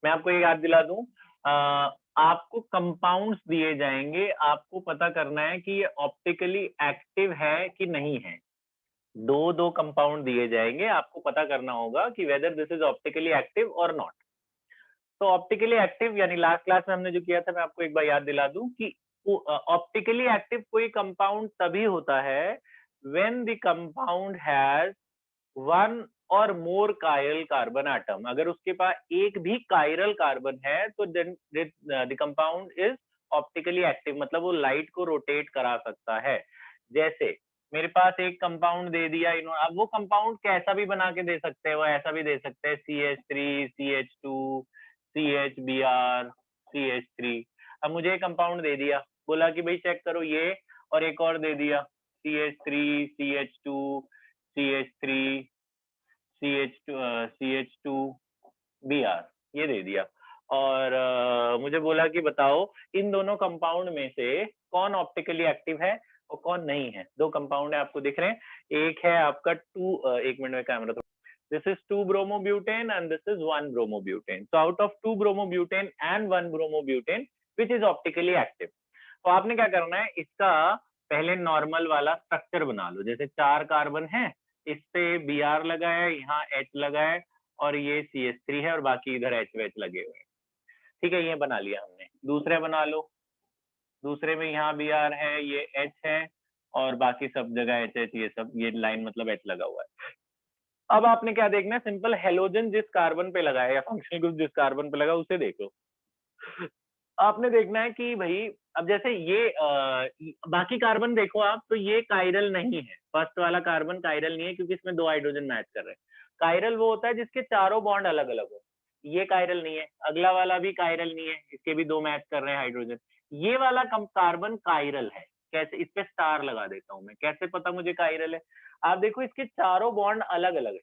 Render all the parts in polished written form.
मैं आपको ये याद दिला दूं, आपको कंपाउंड्स दिए जाएंगे, आपको पता करना है कि ये ऑप्टिकली एक्टिव है कि नहीं है। दो दो कंपाउंड दिए जाएंगे, आपको पता करना होगा कि whether this is optically active और नॉट। तो ऑप्टिकली एक्टिव यानी लास्ट क्लास में हमने जो किया था, मैं आपको एक बार याद दिला दूं कि ऑप्टिकली एक्टिव कोई कंपाउंड तभी होता है when the compound has one और मोर कायरल कार्बन एटम। अगर उसके पास एक भी कायरल कार्बन है तो then the compound is optically active, मतलब वो लाइट को रोटेट करा सकता है। जैसे मेरे पास एक कंपाउंड दे दिया इन्होंने, अब वो कंपाउंड कैसा भी बना के दे सकते हैं, वो ऐसा भी दे सकते हैं CH3 CH2 CHBr CH3। अब मुझे एक कंपाउंड दे दिया, बोला कि भाई चेक करो ये, और एक और दे दिया CH3 CH2 CH3 CH2Br, ये दे दिया। और मुझे बोला कि बताओ इन दोनों कंपाउंड में से कौन ऑप्टिकली एक्टिव है और कौन नहीं है। दो कंपाउंड है आपको दिख रहे हैं, एक है आपका एक मिनट में camera, this is 2 bromobutane and this is 1 bromobutane. So out of 2 bromobutane and 1 bromobutane which is optically active? तो आपने क्या करना है, इसका पहले नॉर्मल वाला स्ट्रक्चर बना लो। जैसे 4 कार्बन है, इस पे Br लगा है, यहाँ H लगा है, और ये CH3 है, और बाकी इधर HH लगे हुए हैं। ठीक है, ये बना लिया हमने। दूसरे बना लो, दूसरे में यहाँ Br है, ये H है, और बाकी सब जगह HH, ये सब, ये लाइन मतलब H लगा हुआ है। अब आपने क्या देखना है, सिंपल हेलोजन जिस कार्बन पे लगा है या फंक्शनल ग्रुप जिस कार्बन पे लगा उसे देख लो। आपने देखना है कि भाई अब जैसे ये बाकी कार्बन देखो आप, तो ये कायरल नहीं है, फर्स्ट वाला कार्बन कायरल नहीं है क्योंकि इसमें 2 हाइड्रोजन मैच कर रहे हैं। कायरल वो होता है जिसके चारों बॉन्ड अलग अलग हो, ये कायरल नहीं है। अगला वाला भी कायरल नहीं है, इसके भी 2 मैच कर रहे हैं हाइड्रोजन। ये वाला कार्बन कायरल है। कैसे? इस पे स्टार लगा देता हूं मैं, कैसे पता मुझे कायरल है? आप देखो इसके चारों बॉन्ड अलग अलग है,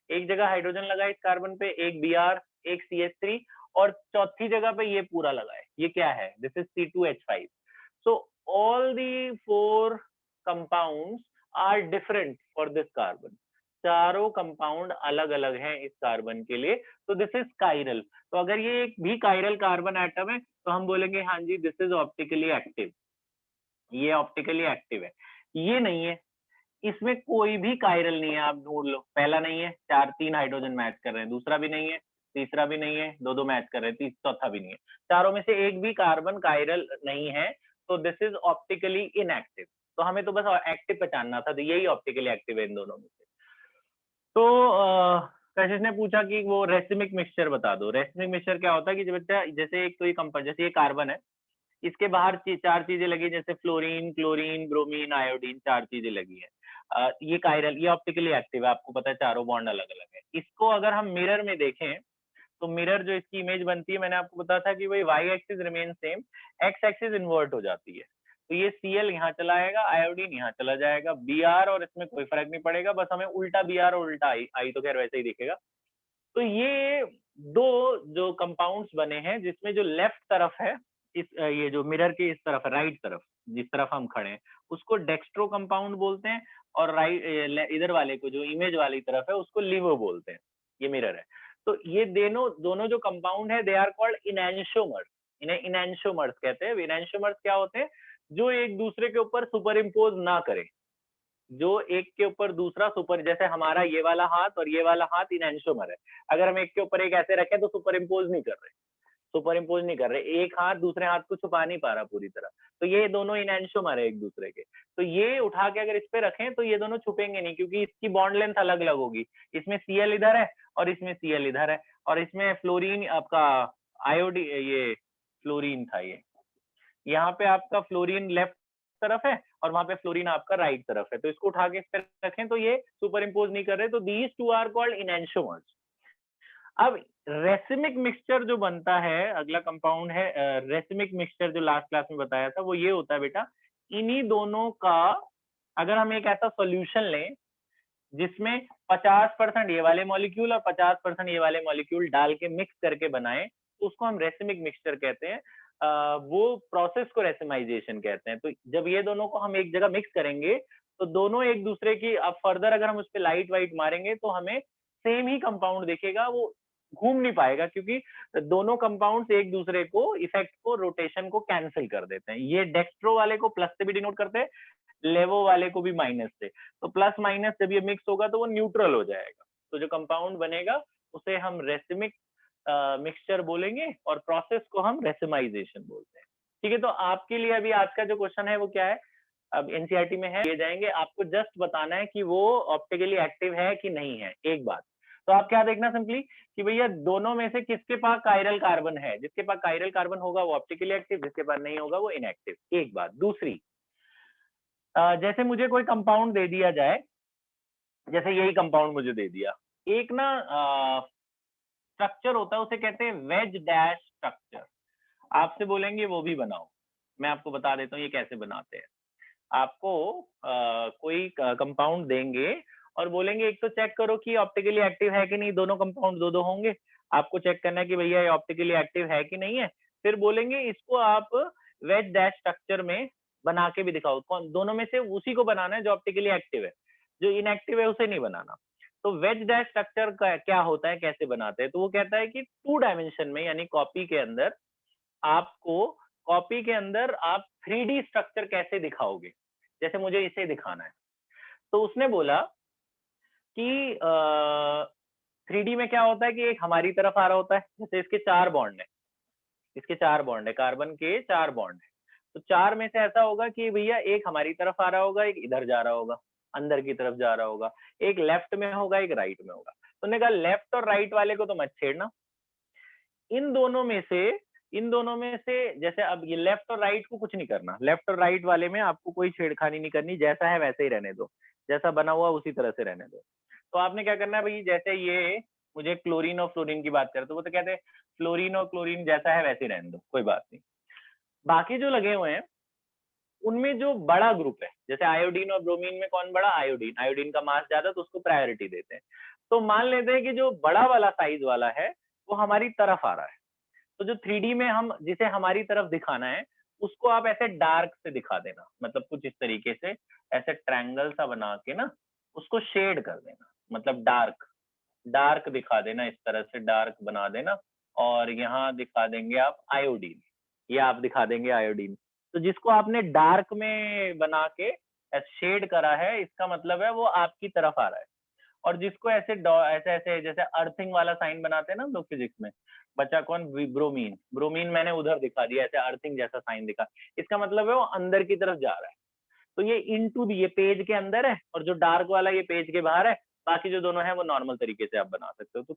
एक जगह हाइड्रोजन लगा है इस कार्बन पे, एक Br, एक CH3, और चौथी जगह पे ये पूरा लगा है। ये क्या है? This is C2H5। So all the 4 compounds are different for this carbon. चारों कंपाउंड अलग अलग हैं इस कार्बन के लिए, तो दिस इज कायरल। तो अगर ये एक भी कायरल कार्बन एटम है तो हम बोलेंगे हाँ जी दिस इज ऑप्टिकली एक्टिव, ये ऑप्टिकली एक्टिव है। ये नहीं है, इसमें कोई भी कायरल नहीं है, आप ढूंढ लो। पहला नहीं है, 3 हाइड्रोजन मैच कर रहे हैं, दूसरा भी नहीं है, तीसरा भी नहीं है, 2 मैच कर रहे हैं, चौथा भी नहीं है। चारों में से एक भी कार्बन कायरल नहीं है, तो दिस इज ऑप्टिकली इनएक्टिव। तो हमें तो बस एक्टिव पहचानना था, तो यही ऑप्टिकली एक्टिव है इन दोनों में से। तो कशिश ने पूछा कि वो रेसिमिक मिक्सचर बता दो। रेसिमिक मिक्सचर क्या होता है कि बच्चा जैसे एक तो ये कंपाउंड, जैसे ये कार्बन है, इसके बाहर 4 चीजें लगी, जैसे फ्लोरीन, क्लोरीन, ब्रोमीन, आयोडीन, 4 चीजें लगी है। ये कायरल, ये ऑप्टिकली एक्टिव है, आपको पता है चारों बॉन्ड अलग अलग है। इसको अगर हम मिरर में देखें तो मिरर जो इसकी इमेज बनती है, मैंने आपको बताया था कि भाई Y axis remain same, X axis invert हो जाती है। तो ये Cl यहाँ चला आएगा, आयोडीन यहाँ चला जाएगा, Br, और इसमें कोई फर्क नहीं पड़ेगा, बस हमें उल्टा Br और उल्टा आई तो खैर वैसे ही दिखेगा। तो ये दो जो कंपाउंड्स बने हैं, जिसमें जो लेफ्ट तरफ है, इस ये जो मिरर के इस तरफ, राइट तरफ जिस तरफ हम खड़े हैं, उसको डेक्स्ट्रो कंपाउंड बोलते हैं, और राइट इधर वाले को, जो इमेज वाली तरफ है, उसको लिवो बोलते हैं। ये मिरर है। तो ये दोनों जो कंपाउंड है, दे आर कॉल्ड इनैंशोमर्स। इन्हें इनैंशोमर्स कहते हैं। इनैंशोमर्स क्या होते हैं? जो एक दूसरे के ऊपर सुपर इम्पोज ना करे, जो एक के ऊपर दूसरा सुपर, जैसे हमारा ये वाला हाथ और ये वाला हाथ इनैंशोमर है, अगर हम एक के ऊपर एक ऐसे रखें तो सुपर इम्पोज नहीं कर रहे, सुपर इम्पोज नहीं कर रहे, एक हाथ दूसरे हाथ को छुपा नहीं पा रहा पूरी तरह। तो ये दोनों इनैंशोमर है एक दूसरे के। तो ये उठा के अगर इस पे रखें तो ये दोनों छुपेंगे नहीं, क्योंकि इसकी बॉन्ड लेंथ अलग अलग होगी। इसमें Cl इधर है और इसमें Cl इधर है, और इसमें फ्लोरीन आपका आयोडी, ये फ्लोरीन था, ये यहाँ पे आपका फ्लोरीन लेफ्ट तरफ है और वहां पे फ्लोरीन आपका राइट तरफ है। तो इसको उठा के इस पर रखें तो ये सुपर इम्पोज नहीं कर रहे, तो दीज टू आर कॉल्ड इनैंशोमर्स। अब रेसिमिक मिक्सचर जो बनता है, अगला कंपाउंड है रेसिमिक मिक्सचर, जो लास्ट क्लास में बताया था, वो ये होता है बेटा, इन्हीं दोनों का अगर हम एक ऐसा सॉल्यूशन लें जिसमें 50% ये वाले मॉलिक्यूल और 50% ये वाले मॉलिक्यूल डाल के मिक्स करके बनाए, तो उसको हम रेसिमिक मिक्सचर कहते हैं। वो प्रोसेस को रेसिमाइजेशन कहते हैं। तो जब ये दोनों को हम एक जगह मिक्स करेंगे तो दोनों एक दूसरे की, अब फर्दर अगर हम उस पर लाइट वाइट मारेंगे तो हमें सेम ही कंपाउंड दिखेगा, वो घूम नहीं पाएगा, क्योंकि दोनों कंपाउंड्स एक दूसरे को इफेक्ट को, रोटेशन को कैंसिल कर देते हैं। ये डेक्स्ट्रो वाले को प्लस से भी डिनोट करते हैं, लेवो वाले को भी माइनस से। तो प्लस माइनस जब ये मिक्स होगा तो वो न्यूट्रल हो जाएगा। तो जो कंपाउंड बनेगा उसे हम रेसिमिक मिक्सचर बोलेंगे और प्रोसेस को हम रेसिमाइजेशन बोलते हैं। ठीक है, तो आपके लिए अभी आज का जो क्वेश्चन है वो क्या है, अब एनसीईआरटी में है, ये जाएंगे, आपको जस्ट बताना है कि वो ऑप्टिकली एक्टिव है कि नहीं है, एक बात। तो आप क्या देखना सिंपली कि भैया दोनों में से किसके पास कायरल कार्बन है, जिसके पास कायरल कार्बन होगा वो ऑप्टिकली एक्टिव, जिसके पास नहीं होगा वो इनएक्टिव, एक बात। दूसरी, जैसे मुझे कोई कंपाउंड दे दिया जाए, जैसे यही कंपाउंड मुझे दे दिया, एक ना स्ट्रक्चर होता है उसे कहते हैं वेज डैश स्ट्रक्चर, आपसे बोलेंगे वो भी बनाओ। मैं आपको बता देता हूँ ये कैसे बनाते हैं। आपको कोई कंपाउंड देंगे और बोलेंगे एक तो चेक करो कि ऑप्टिकली एक्टिव है कि नहीं, दोनों कंपाउंड दो दो होंगे, आपको चेक करना है कि भैया ये ऑप्टिकली एक्टिव है कि नहीं है। फिर बोलेंगे इसको आप वेज डैश स्ट्रक्चर में बना के भी दिखाओ, कौन दोनों में से उसी को बनाना है जो ऑप्टिकली एक्टिव है, जो इनएक्टिव है उसे नहीं बनाना। तो वेज डैश स्ट्रक्चर का क्या होता है, कैसे बनाते हैं, तो वो कहता है कि 2 डायमेंशन में, यानी कॉपी के अंदर आपको, कॉपी के अंदर आप 3D स्ट्रक्चर कैसे दिखाओगे, जैसे मुझे इसे दिखाना है। तो उसने बोला कि 3D में क्या होता है कि एक हमारी तरफ आ रहा होता है, जैसे इसके 4 बॉन्ड है, इसके 4 बॉन्ड है, कार्बन के 4 बॉन्ड है। तो 4 में से ऐसा होगा कि भैया एक हमारी तरफ आ रहा होगा, एक इधर जा रहा होगा, अंदर की तरफ जा रहा होगा, एक लेफ्ट में होगा, एक राइट में होगा। तो उन्होंने कहा लेफ्ट और राइट वाले को तो मत छेड़ना, इन दोनों में से, इन दोनों में से, जैसे अब ये लेफ्ट और राइट को कुछ नहीं करना, लेफ्ट और राइट वाले में आपको कोई छेड़खानी नहीं करनी, जैसा है वैसे ही रहने दो, जैसा बना हुआ उसी तरह से रहने दो। तो आपने क्या करना है भाई, जैसे ये मुझे क्लोरीन और फ्लोरीन की बात करें तो वो तो कहते हैं फ्लोरीन और क्लोरीन जैसा है वैसे ही रहने दो, कोई बात नहीं। बाकी जो लगे हुए हैं उनमें जो बड़ा ग्रुप है, जैसे आयोडीन और ब्रोमीन में कौन बड़ा, आयोडीन, आयोडीन का मास ज्यादा तो उसको प्रायोरिटी देते हैं। तो मान लेते हैं कि जो बड़ा वाला साइज वाला है वो हमारी तरफ आ रहा है, तो जो 3D में हम जिसे हमारी तरफ दिखाना है उसको आप ऐसे डार्क से दिखा देना, मतलब कुछ इस तरीके से ऐसे ट्रायंगल सा बना के ना उसको शेड कर देना, मतलब डार्क डार्क दिखा देना, इस तरह से डार्क बना देना। और यहाँ दिखा देंगे आप आयोडीन, ये आप दिखा देंगे आयोडीन। तो जिसको आपने डार्क में बना के शेड करा है, इसका मतलब है वो आपकी तरफ आ रहा है। और जिसको ऐसे ऐसे ऐसे जैसे अर्थिंग वाला साइन बनाते हैं ना हम लोग फिजिक्स में, बचा कौन, ब्रोमीन, ब्रोमीन मैंने उधर दिखा दिया, ऐसे अर्थिंग जैसा साइन दिखा, इसका मतलब है वो अंदर की तरफ जा रहा है। तो ये इनटू ये पेज के अंदर है और जो डार्क वाला ये पेज के बाहर है, बाकी जो दोनों है वो नॉर्मल तरीके से आप बना सकते हो। तो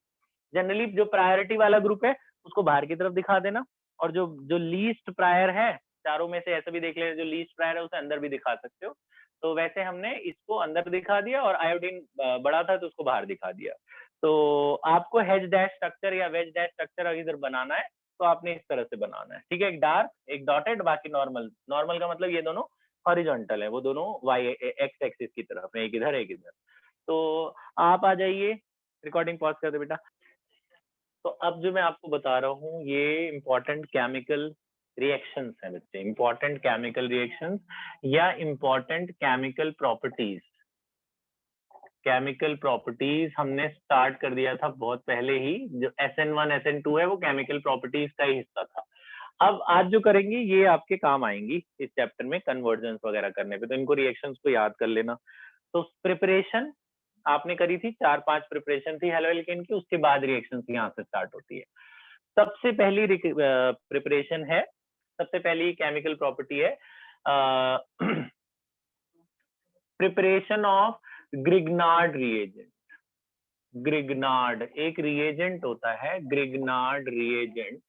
जनरली जो प्रायोरिटी वाला ग्रुप है उसको बाहर की तरफ दिखा देना, और जो जो लीस्ट प्रायर है, चारों में से ऐसे भी देख ले, जो लीस्ट प्रायर है उसे अंदर भी दिखा सकते हो। तो वैसे हमने इसको अंदर दिखा दिया और आयोडीन बड़ा था तो उसको बाहर दिखा दिया। तो आपको हेज डैश स्ट्रक्चर या वेज डैश स्ट्रक्चर अगर इधर बनाना है तो आपने इस तरह से बनाना है, ठीक है, एक डार्क एक डॉटेड, बाकी नॉर्मल। नॉर्मल का मतलब ये दोनों हॉरिजॉन्टल है, वो दोनों वाई एक्स एक्सिस की तरफ है, एक इधर एक इधर। तो आप आ जाइए, रिकॉर्डिंग पॉज कर दे बेटा। तो अब जो मैं आपको बता रहा हूँ ये इंपॉर्टेंट केमिकल रिएक्शंस हैं बच्चे, इंपॉर्टेंट केमिकल रिएक्शंस या important chemical properties. Chemical properties हमने स्टार्ट कर दिया था बहुत पहले ही, जो SN1 SN2 है वो केमिकल प्रॉपर्टीज का ही हिस्सा था। अब आज जो करेंगे ये आपके काम आएंगी इस चैप्टर में कन्वर्जन्स वगैरह करने पे, तो इनको रिएक्शंस को याद कर लेना। तो प्रिपरेशन आपने करी थी, 4-5 प्रिपरेशन थी हेलो एल्केन की, उसके बाद रिएक्शंस यहाँ से स्टार्ट होती है। सबसे पहली प्रिपरेशन है, सबसे पहली केमिकल प्रॉपर्टी है preparation of Grignard reagent. Grignard एक रिएजेंट होता है, ग्रिग्नार्ड रिएजेंट,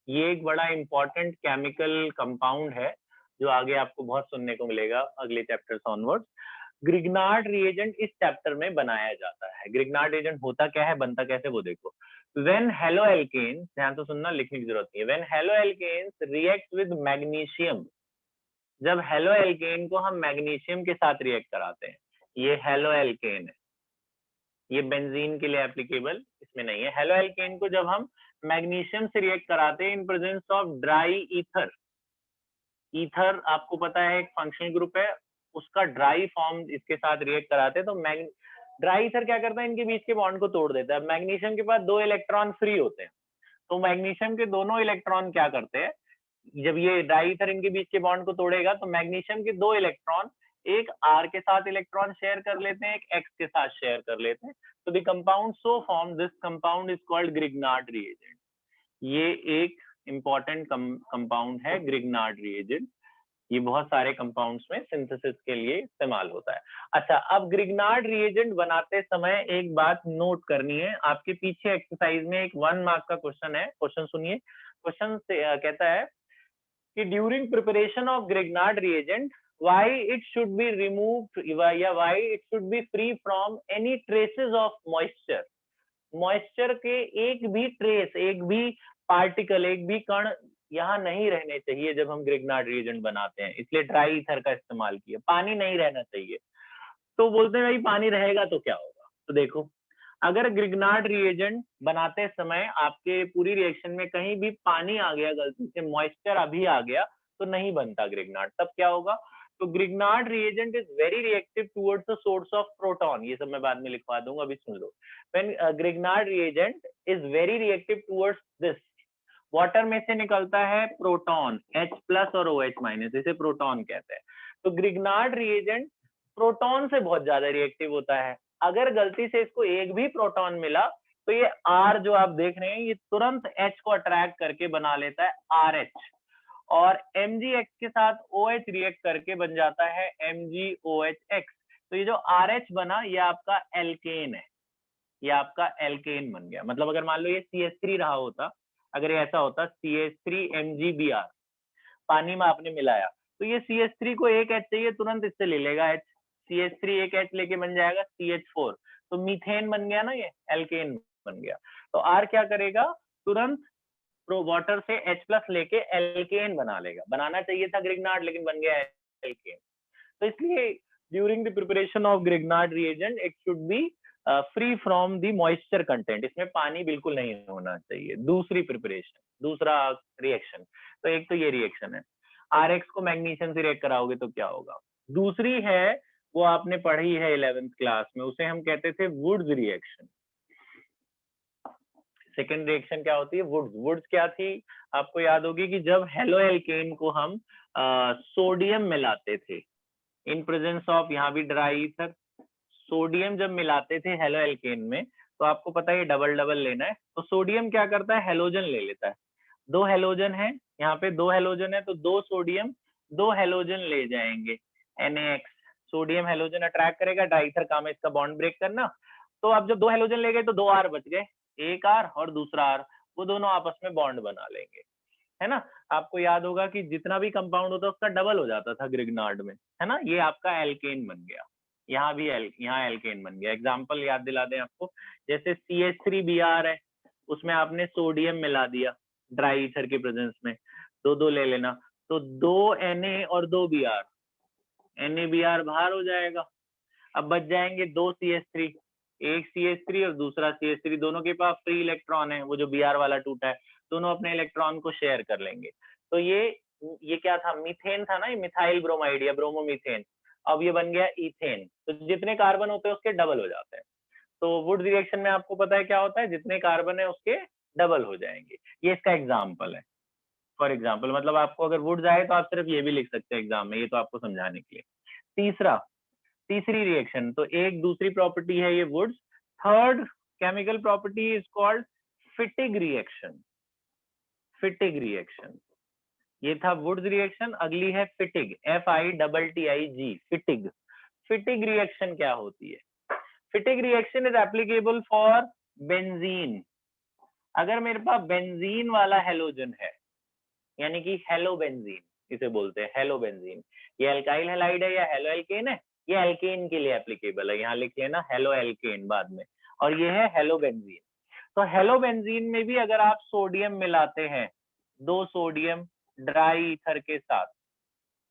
ये एक बड़ा इंपॉर्टेंट केमिकल कंपाउंड है जो आगे आपको बहुत सुनने को मिलेगा अगले चैप्टर्स ऑनवर्ड्स। ग्रिग्नार्ड रिएजेंट इस चैप्टर में बनाया जाता है। ग्रिग्नार्ड रिएजेंट होता क्या है, बनता कैसे, वो देखो। व्हेन हेलो एल्केन्स, ध्यान तो सुनना, लिखने की जरूरत नहीं है, when halo alkanes react with magnesium, जब हेलो एल्केन को हम मैग्नीशियम के साथ रिएक्ट कराते हैं, ये हेलो एल्केन है, ये बेंजीन के लिए एप्लीकेबल इसमें नहीं है। हेलो एल्केन को जब हम मैग्नीशियम से रिएक्ट कराते हैं in presence of dry ether, ether आपको पता है एक फंक्शनल ग्रुप है, उसका ड्राई फॉर्म इसके साथ रिएक्ट कराते हैं तो ड्राई ईथर क्या करता है, इनके बीच के बॉन्ड को तोड़ देता है। मैग्नीशियम के पास 2 इलेक्ट्रॉन फ्री होते हैं, तो मैग्नीशियम के दोनों इलेक्ट्रॉन क्या करते हैं, जब ये ड्राई ईथर इनके बीच के बॉन्ड को तोड़ेगा तो मैग्नीशियम के 2 इलेक्ट्रॉन एक R के साथ इलेक्ट्रॉन शेयर कर लेते हैं, एक X के साथ शेयर कर लेते हैं। तो the compound so form, this compound is called Grignard reagent. ये एक इंपॉर्टेंट कंपाउंड है ग्रिग्नार्ड रिएजेंट। ये बहुत सारे कंपाउंड्स में सिंथेसिस के लिए इस्तेमाल होता है। अच्छा, अब ग्रिग्नार्ड रिएजेंट बनाते समय एक बात नोट करनी है, आपके पीछे एक्सरसाइज में एक 1 मार्क का क्वेश्चन है। क्वेश्चन सुनिए, क्वेश्चन कहता है कि during preparation of Grignard reagent why it should be removed या why it should be free from any traces of moisture। Moisture के एक भी ट्रेस, एक भी पार्टिकल, एक भी कण यहाँ नहीं रहने चाहिए जब हम ग्रिग्नार्ड रिएजेंट बनाते हैं, इसलिए ड्राई ईथर का इस्तेमाल किया। पानी नहीं रहना चाहिए। तो बोलते हैं भाई पानी रहेगा तो क्या होगा, तो देखो अगर ग्रिग्नार्ड रिएजेंट बनाते समय आपके पूरी रिएक्शन में कहीं भी पानी आ गया, गलती से मॉइस्चर अभी आ गया, तो नहीं बनता ग्रिग्नार्ड। तब क्या होगा, तो Grignard reagent is very reactive towards the source of proton. ये सब मैं बाद में लिखवा दूंगा, अभी सुन लो। When Grignard reagent is very reactive towards this, water में से निकलता है प्रोटॉन H+ और OH-, इसे प्रोटॉन कहते हैं। तो ग्रिग्नार्ड रिएजेंट प्रोटॉन से बहुत ज्यादा रिएक्टिव होता है। अगर गलती से इसको एक भी प्रोटॉन मिला तो ये R जो आप देख रहे हैं, ये तुरंत H को अट्रैक्ट करके बना लेता है RH, और MgX के साथ OH रिएक्ट करके बन जाता है MgOHX। तो ये जो RH बना, ये आपका एल्केन है, ये आपका एल्केन बन गया। मतलब अगर मान लो ये CH3 रहा होता, अगर ये ऐसा होता CH3MgBr, पानी में आपने मिलाया, तो ये CH3 को एक H चाहिए, तुरंत इससे ले लेगा H, CH3 एक H लेके बन जाएगा CH4, तो मीथेन बन गया ना, ये एल्केन बन गया। तो R क्या करेगा, तुरंत वाटर से H+ लेके एल्केन बना लेगा। बनाना चाहिए था ग्रिग्नार्ड, लेकिन बन गया एल्केन। तो इसलिए during the preparation of Grignard reagent it should be free from the moisture content, इसमें पानी बिल्कुल नहीं होना चाहिए। दूसरी प्रिपरेशन, दूसरा रिएक्शन, तो एक तो ये रिएक्शन है, RX को मैग्नीशियम से रिएक्ट कराओगे तो क्या होगा। दूसरी है, वो आपने पढ़ी है 11th क्लास में, उसे हम कहते थे वुड्स रिएक्शन। सेकेंड रिएक्शन क्या होती है, वुड्स। वुड्स क्या थी, आपको याद होगी कि जब हेलो एल्केन को हम सोडियम मिलाते थे इन प्रेजेंस ऑफ, यहाँ भी ड्राई ईथर, सोडियम जब मिलाते थे हेलो एल्केन में, तो आपको पता है ये डबल डबल लेना है, तो सोडियम क्या करता है, हेलोजन ले लेता है। 2 हेलोजन है, यहाँ पे 2 हेलोजन है, तो 2 सोडियम 2 हेलोजन ले जाएंगे NaX। सोडियम हेलोजन अट्रैक्ट करेगा, ड्राई ईथर काम है इसका बॉन्ड ब्रेक करना। तो अब जब 2 हेलोजन ले गए तो 2 R बच गए, एक R और दूसरा R, वो दोनों आपस में बॉन्ड बना लेंगे, है ना। आपको याद होगा कि जितना भी कंपाउंड होता है उसका डबल हो जाता था ग्रिग्नार्ड में, है ना। ये आपका एल्केन बन गया, यहाँ भी यहाँ एल्केन बन गया। एग्जाम्पल याद दिला दें आपको, जैसे CH3Br है, उसमें आपने सोडियम मिला दिया ड्राई ईथर के प्रेजेंस में, 2 ले लेना, तो 2 Na और 2 Br, NaBr बाहर हो जाएगा। अब बच जाएंगे 2 CH3, एक CH3 और दूसरा CH3, दोनों के पास फ्री इलेक्ट्रॉन है, वो जो Br वाला टूटा है, दोनों अपने इलेक्ट्रॉन को शेयर कर लेंगे। तो ये क्या था, मीथेन था ना, ये मिथाइल ब्रोमाइड या ब्रोमोमीथेन, अब ये बन गया इथेन। तो जितने कार्बन होते हैं उसके डबल हो जाते हैं। तो वुड रिएक्शन में आपको पता है क्या होता है, जितने कार्बन है उसके डबल हो जाएंगे। ये इसका एग्जाम्पल है। फॉर एग्जाम्पल, मतलब आपको अगर वुड्स आए तो आप सिर्फ ये भी लिख सकते हैं एग्जाम में, ये तो आपको समझाने के लिए। तीसरी रिएक्शन, तो एक दूसरी प्रॉपर्टी है ये Wurtz. Third chemical property is called Fittig reaction. Fittig reaction, ये था वुड्स रिएक्शन। अगली है फिटिग, FITTIG, फिटिग। फिटिग रिएक्शन क्या होती है, Fittig reaction is applicable for benzene. अगर मेरे पास बेंजीन वाला हेलोजन है, यानी कि हेलो बेंजीन इसे बोलते हैं, हेलो बेंजीन, ये अल्काइल हैलाइड है या हेलो एल्केन है, ये एल्केन के लिए एप्लीकेबल है, यहाँ लिख लेना हेलो एल्केन बाद में, और ये है हेलो बेंजीन। तो हेलो बेंजीन में भी अगर आप सोडियम मिलाते हैं, 2 सोडियम ड्राई ईथर के साथ,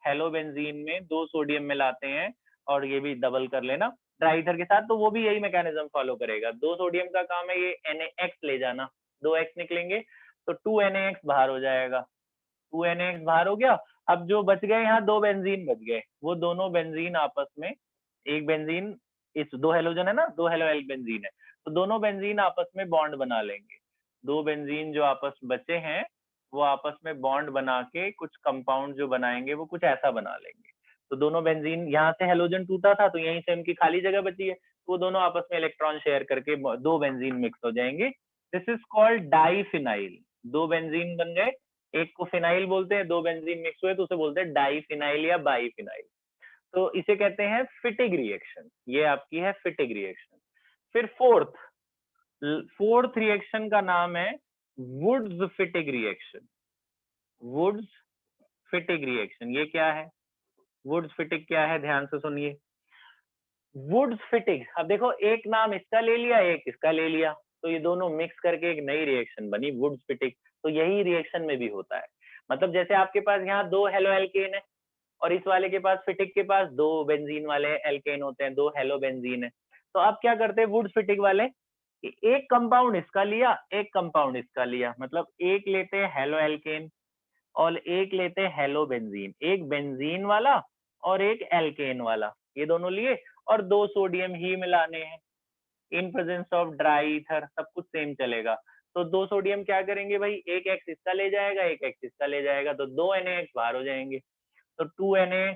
हेलो बेंजीन में 2 सोडियम मिलाते हैं, और ये भी डबल कर लेना ड्राई ईथर के साथ, तो वो भी यही मैकेनिज्म फॉलो करेगा। 2 सोडियम का काम है ये NaX ले जाना, 2 X निकलेंगे तो 2 NaX बाहर हो जाएगा, 2NaX बाहर हो गया। अब जो बच गए यहाँ 2 बेंजीन बच गए, वो दोनों बेंजीन आपस में, एक बेंजीन, इस 2 हेलोजन है ना, 2 हेलोइल बेंजीन है, तो दोनों बेंजीन आपस में बॉन्ड बना लेंगे। 2 बेंजीन जो आपस बचे हैं वो आपस में बॉन्ड बना के कुछ कंपाउंड जो बनाएंगे वो कुछ ऐसा बना लेंगे। तो दोनों बेंजीन, यहाँ से हेलोजन टूटा था तो यहीं से उनकी खाली जगह बची है, वो दोनों आपस में इलेक्ट्रॉन शेयर करके 2 बेंजीन मिक्स हो जाएंगे। This is called diphenyl. 2 benzene बन गए, एक को फिनाइल बोलते हैं, 2 बेंजीन मिक्स हुए तो उसे बोलते हैं डाइफिनाइल या बाइफिनाइल। तो इसे कहते हैं फिटिग रिएक्शन। ये आपकी है फिटिग रिएक्शन। फिर फोर्थ रिएक्शन का नाम है वुड्स फिटिग रिएक्शन। वुड्स फिटिग रिएक्शन, ये क्या है? वुड्स फिटिग क्या है, ध्यान से सुनिए। वुड्स फिटिग, अब देखो एक नाम इसका ले लिया, एक इसका ले लिया, तो ये दोनों मिक्स करके एक नई रिएक्शन बनी वुड्स फिटिग। तो यही रिएक्शन में भी होता है। मतलब जैसे आपके पास यहाँ 2 हेलो एल्केन है और इस वाले के पास फिटिक के पास 2 बेंजीन वाले एल्केन होते हैं, 2 हेलो बेंजीन है। तो आप क्या करते हैं वुड्स फिटिक वाले, कि एक कंपाउंड इसका लिया, एक कंपाउंड इसका लिया, मतलब एक लेते हैं हेलो एल्केन और एक लेते हैं हेलो बेंजीन, एक बेंजीन वाला और एक एल्केन वाला, ये दोनों लिए, और 2 सोडियम ही मिलाने हैं in presence of dry ether, सब कुछ सेम चलेगा। तो 2 सोडियम क्या करेंगे भाई, एक एक्स इसका ले जाएगा, एक एक्स इसका ले जाएगा, तो 2 NaX बाहर हो जाएंगे। तो 2Na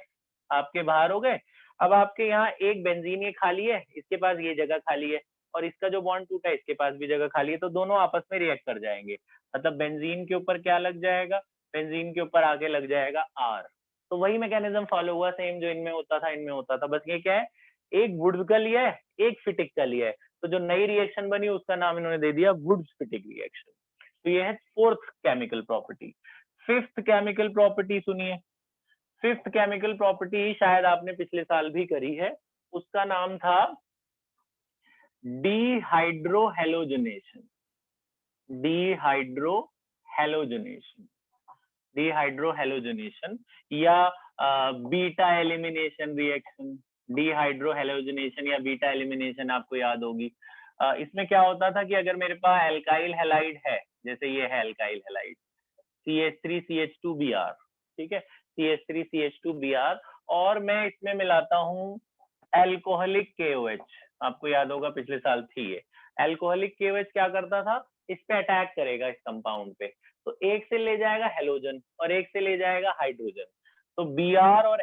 आपके बाहर हो गए। अब आपके यहाँ एक बेंजीन ये खाली है, इसके पास ये जगह खाली है, और इसका जो बॉन्ड टूटा है इसके पास भी जगह खाली है, तो दोनों आपस में रिएक्ट कर जाएंगे। मतलब बेंजीन के ऊपर क्या लग जाएगा, बेंजीन के ऊपर आगे लग जाएगा R। तो वही मैकेनिज्म फॉलो हुआ सेम जो इनमें होता था, इनमें होता था, बस ये क्या है, एक वुड्स का लिया है, एक फिटिक का लिया है, तो जो नई रिएक्शन बनी उसका नाम इन्होंने दे दिया वुड्स फिटिक रिएक्शन। तो ये है fourth chemical property. Fifth chemical property सुनिए। फिफ्थ केमिकल प्रॉपर्टी शायद आपने पिछले साल भी करी है, उसका नाम था डिहाइड्रोहेलोजनेशन। डिहाइड्रोहेलोजनेशन, डिहाइड्रोहेलोजनेशन या बीटा एलिमिनेशन रिएक्शन। डिहाइड्रोहेलोजनेशन या बीटा एलिमिनेशन आपको याद होगी। इसमें क्या होता था कि अगर मेरे पास एल्काइल हैलाइड है, जैसे ये है एल्काइल हैलाइड CH3CH2Br, ठीक है, CH3CH2Br, और मैं इसमें मिलाता हूँ एल्कोहलिक KOH। आपको याद होगा पिछले साल थी ये। एल्कोहलिक KOH क्या करता था, इस पे अटैक करेगा इस कंपाउंड पे, तो एक से ले जाएगा हेलोजन और एक से ले जाएगा हाइड्रोजन, तो Br और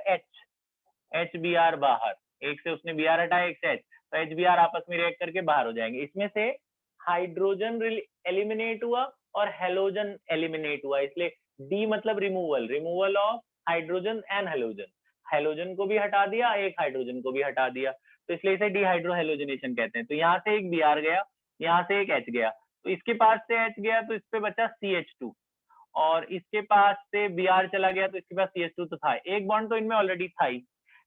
HBr बाहर, एक से उसने Br हटाया, एक से H, तो HBr आपस में रिएक्ट करके बाहर हो जाएंगे। इसमें से हाइड्रोजन एलिमिनेट हुआ और हेलोजन एलिमिनेट हुआ, इसलिए डी मतलब removal, removal of hydrogen and halogen, halogen को भी हटा दिया, एक हाइड्रोजन को भी हटा दिया, तो इसलिए इसे डिहाइड्रोहेलोजनेशन कहते हैं। तो यहाँ से एक Br गया, यहाँ से एक H गया, तो इसके पास से H गया तो इस पे बचा CH2, और इसके पास से Br चला गया तो इसके पास CH2 तो था, एक बॉन्ड तो इनमें ऑलरेडी था ही।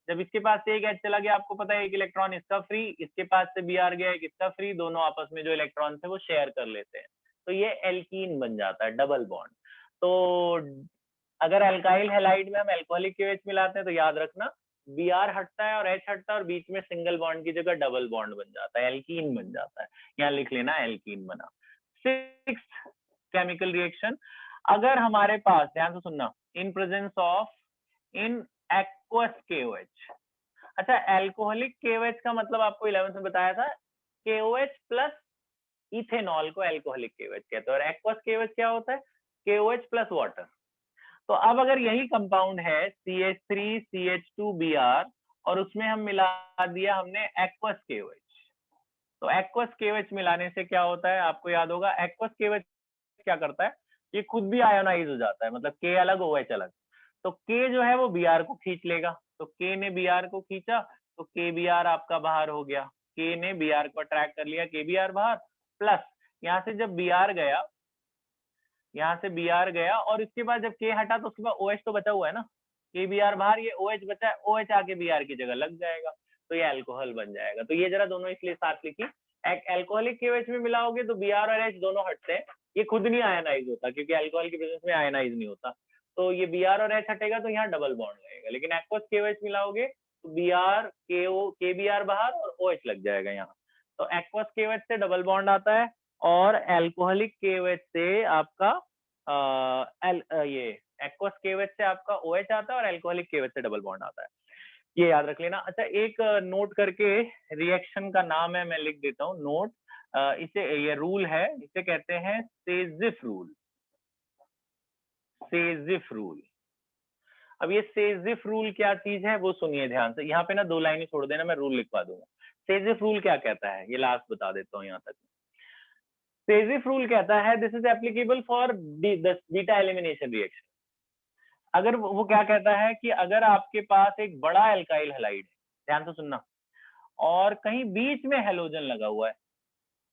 जब इसके पास से एक H चला गया, आपको पता है एक इलेक्ट्रॉन इसका फ्री, इसके पास से Br गया एक इसका फ्री, दोनों आपस में जो इलेक्ट्रॉन थे वो शेयर कर लेते हैं, तो ये एल्कीन बन जाता है, डबल बॉन्ड। तो अगर अल्काइल हैलाइड में हम एल्कोहलिक KOH मिलाते हैं तो याद रखना Br हटता है और H हटता है और बीच में सिंगल बॉन्ड की जगह डबल बॉन्ड बन जाता है, एल्कीन बन जाता है। यहाँ लिख लेना एल्कीन बना। सिक्स्थ केमिकल रिएक्शन, अगर हमारे पास, ध्यान से सुनना, in presence of in aqueous KOH। अच्छा, एल्कोहलिक KOH का मतलब आपको 11th में बताया था, KOH प्लस इथेनॉल को एल्कोहलिक KOH कहते हैं, और एक्वस KOH क्या होता है, KOH प्लस वाटर। तो अब अगर यही कंपाउंड है CH3CH2Br और उसमें हम मिला दिया हमने एक्वस KOH, तो एक्वस KOH मिलाने से क्या होता है आपको याद होगा, एक्वस KOH क्या करता है, ये खुद भी आयोनाइज हो जाता है, मतलब K अलग OH अलग, तो K जो है वो Br को खींच लेगा, तो K ने Br को खींचा तो KBr आपका बाहर हो गया, K ने Br को अट्रैक्ट कर लिया, KBr बाहर, प्लस यहाँ से जब Br गया, यहाँ से Br गया और इसके बाद जब K हटा तो उसके बाद OH तो बचा हुआ है ना, KBr बाहर, ये OH बचा है, OH आके Br की जगह लग जाएगा, तो ये अल्कोहल बन जाएगा। तो ये जरा दोनों इसलिए साथ लिखी, एल्कोहलिक KOH में मिलाओगे तो Br और H दोनों हटते हैं, ये खुद नहीं आयनाइज होता क्योंकि अल्कोहल की प्रेजेंस में आयनाइज नहीं होता, तो ये Br और H हटेगा तो यहाँ डबल बॉन्ड रहेगा, लेकिन एक्वस KOH मिलाओगे तो Br KBr बाहर और OH लग जाएगा यहाँ, तो एक्वस KOH से डबल बॉन्ड आता है और एल्कोहलिक KOH से आपका ये एक्वस KOH से आपका OH आता है और अल्कोहलिक KOH से डबल बॉन्ड आता है, ये याद रख लेना। अच्छा, एक नोट करके रिएक्शन का नाम है, मैं लिख देता हूँ नोट, इसे ये रूल है, इसे कहते हैं सेजिफ रूल। सेजिफ रूल। अब ये सेजिफ रूल क्या चीज है वो सुनिए ध्यान से, यहाँ पे ना 2 लाइनें छोड़ देना, मैं रूल लिखवा दूंगा। सेजिफ रूल क्या कहता है ये लास्ट बता देता हूँ यहाँ तक। सेजिफ रूल कहता है this is applicable for beta elimination reaction. अगर वो क्या कहता है कि अगर आपके पास एक बड़ा एल्काइल हैलाइड है, ध्यान से सुनना, और कहीं बीच में हेलोजन लगा हुआ है,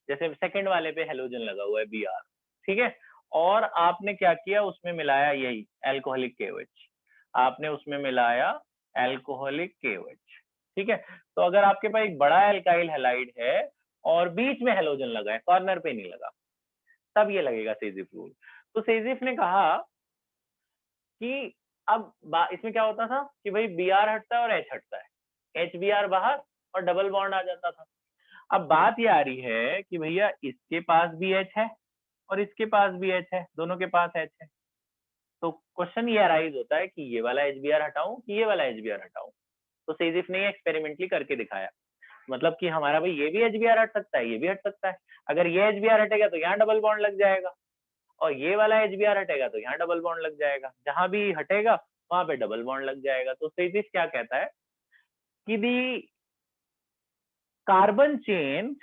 जैसे सेकंड वाले पे हेलोजन लगा हुआ है Br, ठीक है, और आपने क्या किया, उसमें मिलाया यही अल्कोहलिक KOH, आपने उसमें मिलाया अल्कोहलिक KOH, ठीक है। तो अगर आपके पास एक बड़ा एल्काइल हैलाइड है और बीच में हेलोजन लगा है, कॉर्नर पे नहीं लगा, तब ये लगेगा सेजिफ रूल। तो सेजिफ ने कहा कि अब इसमें क्या होता था कि भाई Br हटता है और H हटता है, HBr बाहर और डबल बॉन्ड आ जाता था। अब बात ये आ रही है कि भैया इसके पास भी H है और इसके पास भी H है, दोनों के पास H है, तो क्वेश्चन ये अराइज होता है कि ये वाला HBr हटाऊं कि ये वाला HBr हटाऊं। तो सेजिफ ने एक्सपेरिमेंटली करके दिखाया, मतलब कि हमारा भाई ये भी HBr हट सकता है, ये भी हट सकता है। अगर ये HBr हटेगा तो यहाँ डबल बॉन्ड लग जाएगा, और ये वाला HBr हटेगा तो यहाँ डबल बॉन्ड लग जाएगा, जहां भी हटेगा वहां पे डबल बॉन्ड लग जाएगा। तो सेजिफ क्या कहता है कि दी कार्बन चेन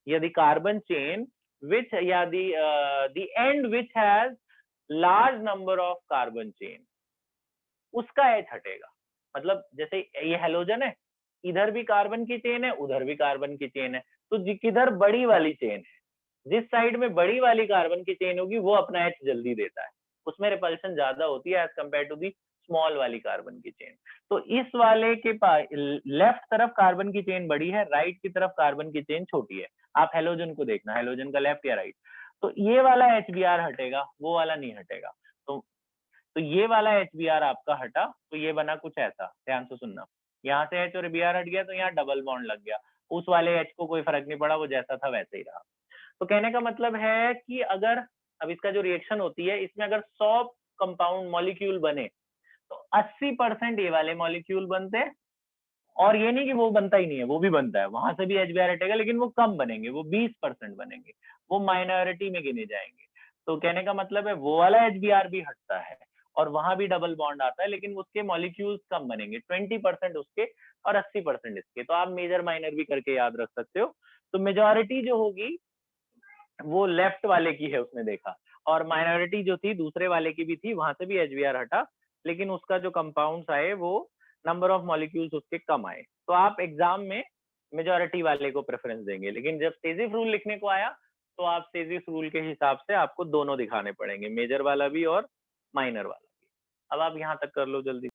या दी कार्बन चेन which या the end which has large number of carbon chain, उसका H हटेगा। मतलब जैसे ये हेलोजन है, इधर भी कार्बन की चेन है, उधर भी कार्बन की चेन है, तो किधर बड़ी वाली चेन है, जिस साइड में बड़ी वाली कार्बन की चेन होगी वो अपना H जल्दी देता है, उसमें रिपल्शन ज्यादा होती है as compare to the small वाली कार्बन की चेन। तो इस वाले के पास लेफ्ट तरफ कार्बन की चेन बड़ी है, राइट की तरफ कार्बन की चेन छोटी है। आप हेलोजन को देखना, हेलोजन का लेफ्ट या राइट, तो ये वाला HBr हटेगा, वो वाला नहीं हटेगा। तो ये वाला HBr आपका हटा, तो ये बना कुछ ऐसा, ध्यान से सुनना, यहाँ से H और Br हट गया तो यहाँ डबल बॉन्ड लग गया, उस वाले H को कोई फर्क नहीं पड़ा, वो जैसा था वैसे ही रहा। तो कहने का मतलब है कि अगर अब इसका जो रिएक्शन होती है, इसमें अगर 100 कंपाउंड मॉलिक्यूल बने तो 80% ये वाले मॉलिक्यूल बनते हैं, और ये नहीं कि वो बनता ही नहीं है, वो भी बनता है, वहां से भी HBr हटेगा, लेकिन वो कम बनेंगे, वो 20% बनेंगे, वो माइनॉरिटी में गिने जाएंगे। तो कहने का मतलब है वो वाला HBr भी हटता है और वहां भी डबल बॉन्ड आता है, लेकिन उसके मॉलिक्यूल्स कम बनेंगे, 20% उसके और 80% इसके। तो आप मेजर माइनर भी करके याद रख सकते हो। तो मेजोरिटी जो होगी वो लेफ्ट वाले की है, उसने देखा, और माइनॉरिटी जो थी दूसरे वाले की भी थी, वहां से भी HBr हटा, लेकिन उसका जो कंपाउंड्स आए वो नंबर ऑफ मॉलिक्यूल्स उसके कम आए। तो आप एग्जाम में मेजोरिटी वाले को प्रेफरेंस देंगे, लेकिन जब सेजिफ रूल लिखने को आया तो आप सेजिफ रूल के हिसाब से आपको दोनों दिखाने पड़ेंगे, मेजर वाला भी और माइनर वाला भी। अब आप यहाँ तक कर लो जल्दी।